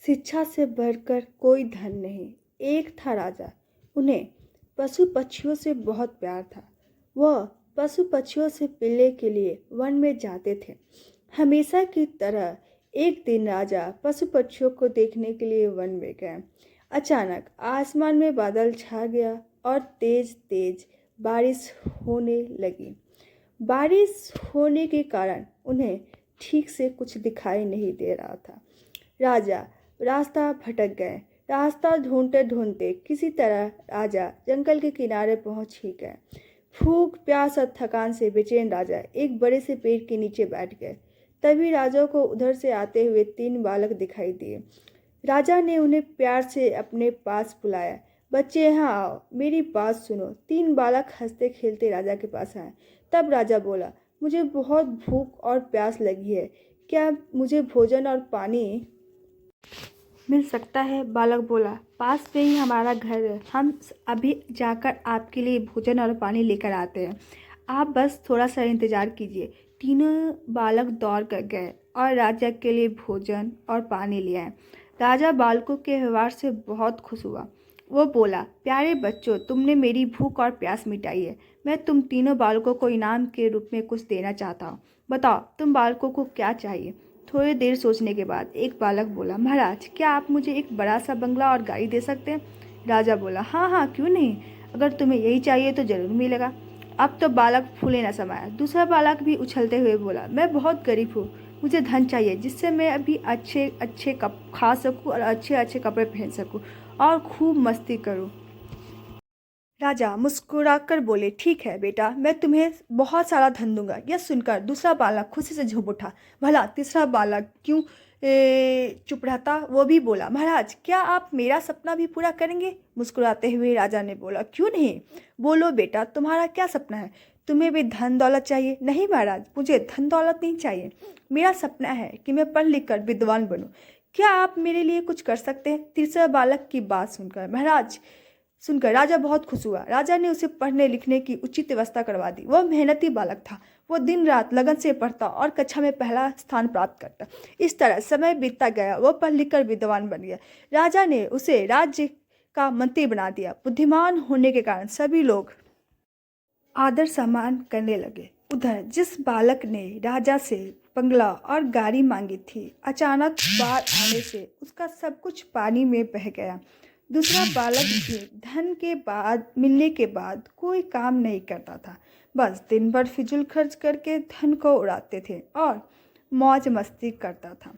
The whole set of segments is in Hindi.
शिक्षा से बढ़कर कोई धन नहीं। एक था राजा, उन्हें पशु पक्षियों से बहुत प्यार था। वह पशु पक्षियों से मिलने के लिए वन में जाते थे। हमेशा की तरह एक दिन राजा पशु पक्षियों को देखने के लिए वन में गए। अचानक आसमान में बादल छा गया और तेज तेज बारिश होने लगी। बारिश होने के कारण उन्हें ठीक से कुछ दिखाई नहीं दे रहा था। राजा रास्ता भटक गए। रास्ता ढूंढते ढूंढते किसी तरह राजा जंगल के किनारे पहुंच ही गए। भूख प्यास और थकान से बेचैन राजा एक बड़े से पेड़ के नीचे बैठ गए। तभी राजा को उधर से आते हुए 3 बालक दिखाई दिए। राजा ने उन्हें प्यार से अपने पास बुलाया। बच्चे यहाँ आओ, मेरी बात सुनो। 3 बालक हंसते खेलते राजा के पास आए। तब राजा बोला, मुझे बहुत भूख और प्यास लगी है, क्या मुझे भोजन और पानी मिल सकता है? बालक बोला, पास में ही हमारा घर है, हम अभी जाकर आपके लिए भोजन और पानी लेकर आते हैं, आप बस थोड़ा सा इंतज़ार कीजिए। तीनों बालक दौड़ कर गए और राजा के लिए भोजन और पानी ले आए। राजा बालकों के व्यवहार से बहुत खुश हुआ। वो बोला, प्यारे बच्चों, तुमने मेरी भूख और प्यास मिटाई है। मैं तुम तीनों बालकों को इनाम के रूप में कुछ देना चाहता हूँ। बताओ, तुम बालकों को क्या चाहिए? थोड़ी देर सोचने के बाद एक बालक बोला, महाराज, क्या आप मुझे एक बड़ा सा बंगला और गाड़ी दे सकते हैं? राजा बोला, हाँ हाँ, क्यों नहीं, अगर तुम्हें यही चाहिए तो ज़रूर मिलेगा। अब तो बालक फूले न समाया। दूसरा बालक भी उछलते हुए बोला, मैं बहुत गरीब हूँ, मुझे धन चाहिए जिससे मैं अभी अच्छे अच्छे कप खा सकूँ और अच्छे अच्छे कपड़े पहन सकूँ और खूब मस्ती करूँ। राजा मुस्कुराकर बोले, ठीक है बेटा, मैं तुम्हें बहुत सारा धन दूंगा। यह सुनकर दूसरा बालक खुशी से झूम उठा। भला तीसरा बालक क्यों चुप रहता? वो भी बोला, महाराज, क्या आप मेरा सपना भी पूरा करेंगे? मुस्कुराते हुए राजा ने बोला, क्यों नहीं, बोलो बेटा, तुम्हारा क्या सपना है? तुम्हें भी धन दौलत चाहिए? नहीं महाराज, मुझे धन दौलत नहीं चाहिए। मेरा सपना है कि मैं पढ़ लिख कर विद्वान बनूं। क्या आप मेरे लिए कुछ कर सकते हैं? तीसरा बालक की बात सुनकर राजा बहुत खुश हुआ। राजा ने उसे पढ़ने लिखने की उचित व्यवस्था करवा दी। वह मेहनती बालक था। वो दिन रात लगन से पढ़ता और कक्षा में पहला स्थान प्राप्त करता। इस तरह समय बीतता गया। वह पढ़ लिख कर विद्वान बन गया। राजा ने उसे राज्य का मंत्री बना दिया। बुद्धिमान होने के कारण सभी लोग आदर सम्मान करने लगे। उधर जिस बालक ने राजा से बंगला और गाड़ी मांगी थी, अचानक बाढ़ आने से उसका सब कुछ पानी में बह गया। दूसरा बालक भी धन के बाद मिलने के बाद कोई काम नहीं करता था। बस दिन भर फिजूल खर्च करके धन को उड़ाते थे और मौज मस्ती करता था।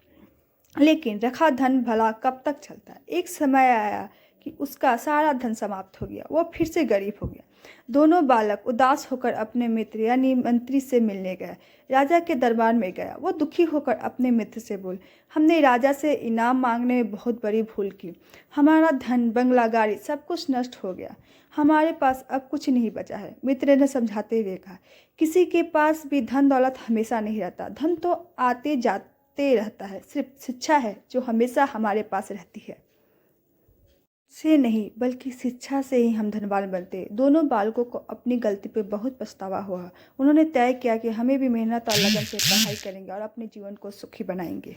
लेकिन रखा धन भला कब तक चलता? एक समय आया कि उसका सारा धन समाप्त हो गया। वो फिर से गरीब हो गया। दोनों बालक उदास होकर अपने मित्र यानी मंत्री से मिलने गए। राजा के दरबार में गया। वो दुखी होकर अपने मित्र से बोल, हमने राजा से इनाम मांगने में बहुत बड़ी भूल की। हमारा धन, बंगला, गाड़ी सब कुछ नष्ट हो गया। हमारे पास अब कुछ नहीं बचा है। मित्र ने समझाते हुए कहा, किसी के पास भी धन दौलत हमेशा नहीं रहता। धन तो आते जाते रहता है। सिर्फ शिक्षा है जो हमेशा हमारे पास रहती है। से नहीं, बल्कि शिक्षा से ही हम धनवान बनते। दोनों बालकों को अपनी गलती पर बहुत पछतावा हुआ। उन्होंने तय किया कि हमें भी मेहनत और लगन से पढ़ाई करेंगे और अपने जीवन को सुखी बनाएंगे।